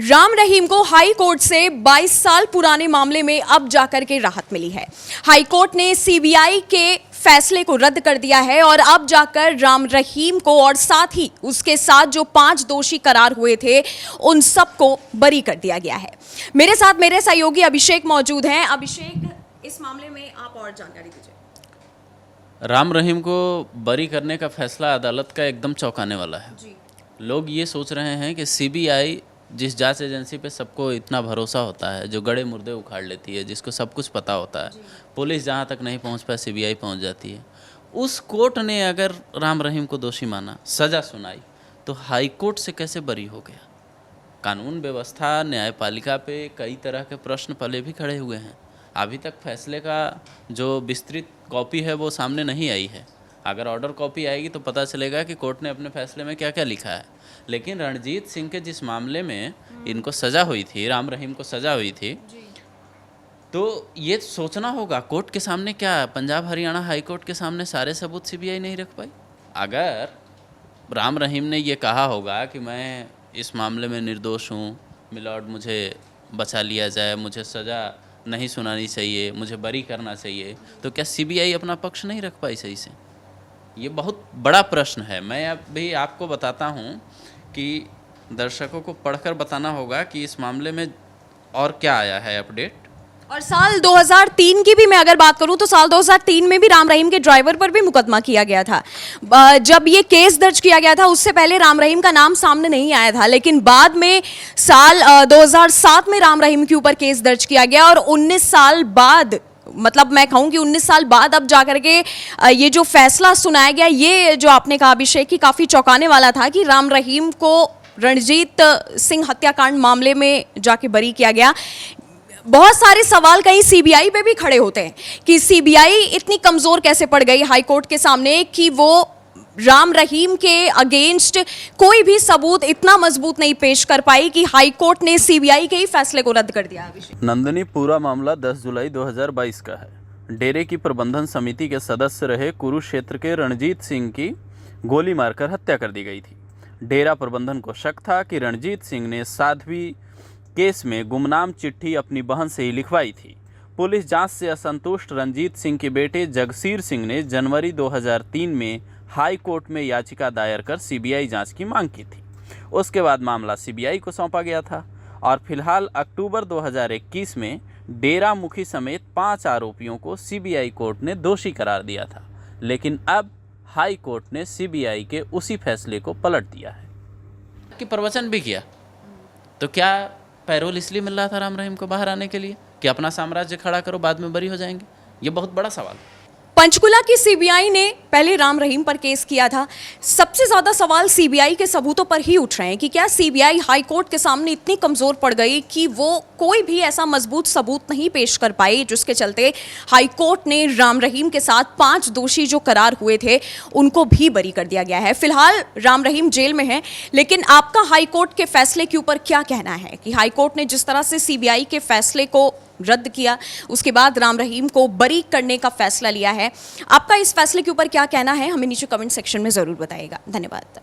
राम रहीम को high court से 22 साल पुराने मामले में अब जाकर के राहत मिली है। हाई कोर्ट ने सीबीआई के फैसले को रद्द कर दिया है और अब जाकर राम रहीम को और साथ ही उसके साथ जो 5 दोषी करार हुए थे उन सबको बरी कर दिया गया है। मेरे साथ मेरे सहयोगी अभिषेक मौजूद हैं। अभिषेक, इस मामले में आप और जानकारी दीजिए। राम रहीम को बरी करने का फैसला अदालत का एकदम चौंकाने वाला है। लोग ये सोच रहे हैं कि सीबीआई, जिस जांच एजेंसी पे सबको इतना भरोसा होता है, जो गड़े मुर्दे उखाड़ लेती है, जिसको सब कुछ पता होता है, पुलिस जहाँ तक नहीं पहुँच पाए सीबीआई पहुँच जाती है, उस कोर्ट ने अगर राम रहीम को दोषी माना, सज़ा सुनाई, तो हाई कोर्ट से कैसे बरी हो गया? कानून व्यवस्था, न्यायपालिका पे कई तरह के प्रश्न पले भी खड़े हुए हैं। अभी तक फैसले का जो विस्तृत कॉपी है वो सामने नहीं आई है। अगर ऑर्डर कॉपी आएगी तो पता चलेगा कि कोर्ट ने अपने फैसले में क्या क्या लिखा है। लेकिन रणजीत सिंह के जिस मामले में इनको सज़ा हुई थी, राम रहीम को सज़ा हुई थी, तो ये सोचना होगा कोर्ट के सामने क्या पंजाब हरियाणा हाई कोर्ट के सामने सारे सबूत सीबीआई नहीं रख पाई। अगर राम रहीम ने ये कहा होगा कि मैं इस मामले में निर्दोष हूँ, मिलॉर्ड मुझे बचा लिया जाए, मुझे सज़ा नहीं सुनानी चाहिए, मुझे बरी करना चाहिए, तो क्या सीबीआई अपना पक्ष नहीं रख पाई सही से? ये बहुत बड़ा प्रश्न है। मैं अभी आपको बताता हूँ कि दर्शकों को पढ़कर बताना होगा कि इस मामले में और क्या आया है अपडेट। और साल 2003 की भी मैं अगर बात करूं तो साल 2003 में भी राम रहीम के ड्राइवर पर भी मुकदमा किया गया था। जब ये केस दर्ज किया गया था उससे पहले राम रहीम का नाम सामने नहीं आया था, लेकिन बाद में साल 2007 में राम रहीम के ऊपर केस दर्ज किया गया और 19 साल बाद, मतलब मैं कहूँ कि 19 साल बाद अब जाकर के ये जो फैसला सुनाया गया, ये जो आपने कहा अभिषेक की काफ़ी चौंकाने वाला था कि राम रहीम को रणजीत सिंह हत्याकांड मामले में जाके बरी किया गया। बहुत सारे सवाल कहीं सीबीआई पे भी खड़े होते हैं कि सीबीआई इतनी कमज़ोर कैसे पड़ गई हाई कोर्ट के सामने कि वो राम रहीम के अगेंस्ट कोई भी सबूत इतना मजबूत नहीं पेश कर पाई कि हाई कोर्ट ने सीबीआई के ही फैसले को रद्द कर दिया। नंदनी, पूरा मामला 10 जुलाई 2022 का है। डेरे की प्रबंधन समिति के सदस्य रहे कुरुक्षेत्र के रणजीत सिंह की गोली मारकर हत्या कर दी गई थी। डेरा प्रबंधन को शक था कि रणजीत सिंह ने साध्वी केस में गुमनाम चिट्ठी अपनी बहन से ही लिखवाई थी। पुलिस जांच से असंतुष्ट रणजीत सिंह के बेटे जगसीर सिंह ने जनवरी 2003 में हाई कोर्ट में याचिका दायर कर सीबीआई जांच की मांग की थी। उसके बाद मामला सीबीआई को सौंपा गया था और फिलहाल अक्टूबर 2021 में डेरा मुखी समेत 5 आरोपियों को सीबीआई कोर्ट ने दोषी करार दिया था। लेकिन अब हाई कोर्ट ने सीबीआई के उसी फैसले को पलट दिया है कि प्रवचन भी किया। तो क्या पैरोल इसलिए मिल रहा था राम रहीम को बाहर आने के लिए कि अपना साम्राज्य खड़ा करो, बाद में बरी हो जाएंगे? ये बहुत बड़ा सवाल है। पंचकुला की सीबीआई ने पहले राम रहीम पर केस किया था। सबसे ज्यादा सवाल सीबीआई के सबूतों पर ही उठ रहे हैं कि क्या सीबीआई हाई कोर्ट के सामने इतनी कमजोर पड़ गई कि वो कोई भी ऐसा मजबूत सबूत नहीं पेश कर पाई, जिसके चलते हाई कोर्ट ने राम रहीम के साथ 5 दोषी जो करार हुए थे उनको भी बरी कर दिया गया है। फिलहाल राम रहीम जेल में है, लेकिन आपका हाई कोर्ट के फैसले के ऊपर क्या कहना है कि हाई कोर्ट ने जिस तरह से सीबीआई के फैसले को रद्द किया, उसके बाद राम रहीम को बरी करने का फैसला लिया है, आपका इस फैसले के ऊपर क्या कहना है? हमें नीचे कमेंट सेक्शन में ज़रूर बताइएगा। धन्यवाद।